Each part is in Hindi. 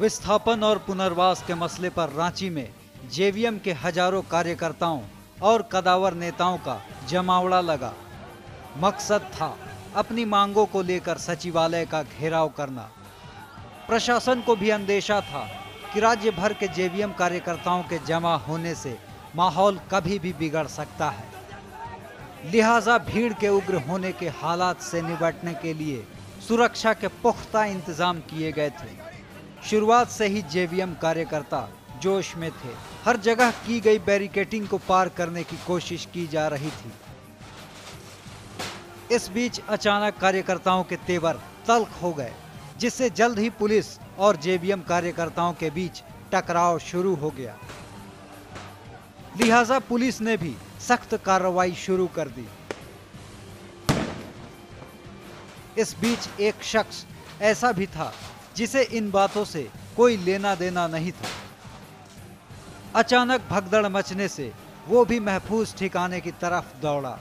विस्थापन और पुनर्वास के मसले पर रांची में जेवीएम के हजारों कार्यकर्ताओं और कदावर नेताओं का जमावड़ा लगा। मकसद था अपनी मांगों को लेकर सचिवालय का घेराव करना। प्रशासन को भी अंदेशा था कि राज्य भर के जेवीएम कार्यकर्ताओं के जमा होने से माहौल कभी भी बिगड़ सकता है। लिहाजा भीड़ के उग्र होने के हालात से निपटने के लिए सुरक्षा के पुख्ता इंतजाम किए गए थे। शुरुआत से ही जेवीएम कार्यकर्ता जोश में थे। हर जगह की गई बैरिकेडिंग को पार करने की कोशिश की जा रही थी। इस बीच अचानक कार्यकर्ताओं के तेवर तल्ख हो गए, जिससे जल्द ही पुलिस और जेवीएम कार्यकर्ताओं के बीच टकराव शुरू हो गया। लिहाजा पुलिस ने भी सख्त कार्रवाई शुरू कर दी। इस बीच एक शख्स ऐसा भी था जिसे इन बातों से कोई लेना देना नहीं था। अचानक भगदड़ मचने से वो भी महफूज ठिकाने की तरफ दौड़ा,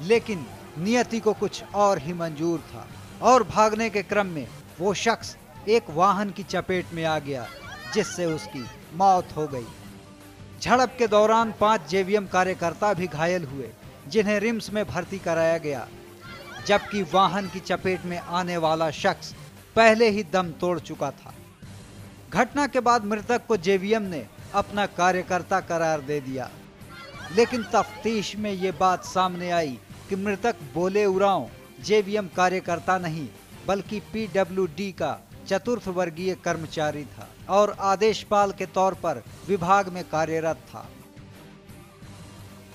लेकिन नियति को कुछ और ही मंजूर था और भागने के क्रम में वो शख्स एक वाहन की चपेट में आ गया, जिससे उसकी मौत हो गई। झड़प के दौरान 5 जेवीएम कार्यकर्ता भी घायल हुए, जिन्हें रिम्स में भर्ती कराया गया, जबकि वाहन की चपेट में आने वाला शख्स पहले ही दम तोड़ चुका था। घटना के बाद मृतक को जेवीएम ने अपना कार्यकर्ता करार दे दिया, लेकिन तफ्तीश में ये बात सामने आई कि मृतक बोले उरांव जेवीएम कार्यकर्ता नहीं बल्कि पीडब्ल्यूडी का चतुर्थ वर्गीय कर्मचारी था और आदेशपाल के तौर पर विभाग में कार्यरत था।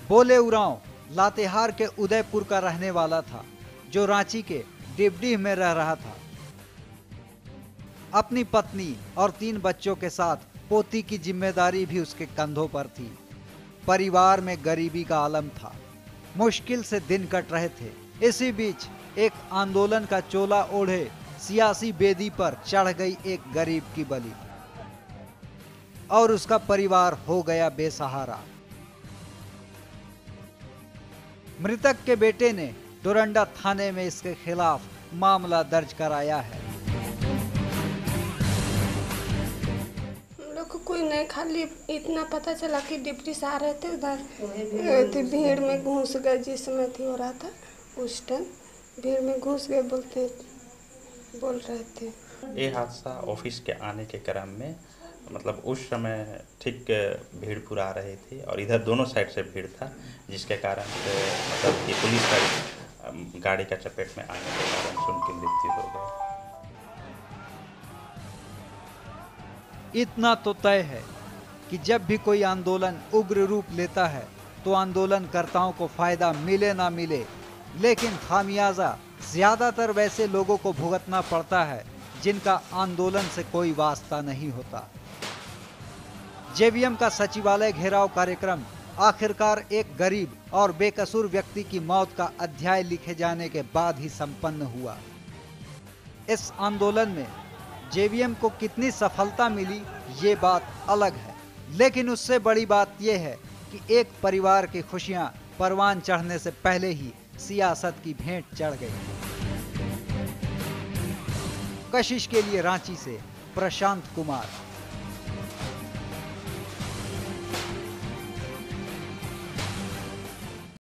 बोले उरांव लातेहार के उदयपुर का रहने वाला था, जो रांची के डिबडीह में रह रहा था। अपनी पत्नी और 3 बच्चों के साथ पोती की जिम्मेदारी भी उसके कंधों पर थी। परिवार में गरीबी का आलम था, मुश्किल से दिन कट रहे थे। इसी बीच एक आंदोलन का चोला ओढ़े सियासी बेदी पर चढ़ गई एक गरीब की बलि और उसका परिवार हो गया बेसहारा। मृतक के बेटे ने डोरंडा थाने में इसके खिलाफ मामला दर्ज कराया है। हम लोग को कोई नहीं, खाली इतना पता चला कि डिप्टी से आ रहे थे, उधर भीड़ में घुस गए। जिस समय थी हो रहा था उस टाइम भीड़ में घुस गए, बोल रहे थे। ये हादसा ऑफिस के आने के क्रम में, मतलब उस समय ठीक भीड़ पूरा आ रही थी और इधर दोनों साइड से भीड़ था, जिसके कारण से मतलब कि पुलिस का गाड़ी का चपेट में आने के कारण से उनकी मृत्यु हो गई। इतना तो तय है कि जब भी कोई आंदोलन उग्र रूप लेता है तो आंदोलनकर्ताओं को फायदा मिले ना मिले, लेकिन खामियाजा ज्यादातर वैसे लोगों को भुगतना पड़ता है जिनका आंदोलन से कोई वास्ता नहीं होता। जेवीएम का सचिवालय घेराव कार्यक्रम आखिरकार एक गरीब और बेकसूर व्यक्ति की मौत का अध्याय लिखे जाने के बाद ही संपन्न हुआ। इस आंदोलन में जेवीएम को कितनी सफलता मिली ये बात अलग है, लेकिन उससे बड़ी बात यह है कि एक परिवार की खुशियां परवान चढ़ने से पहले ही सियासत की भेंट चढ़ गई। कशिश के लिए रांची से प्रशांत कुमार।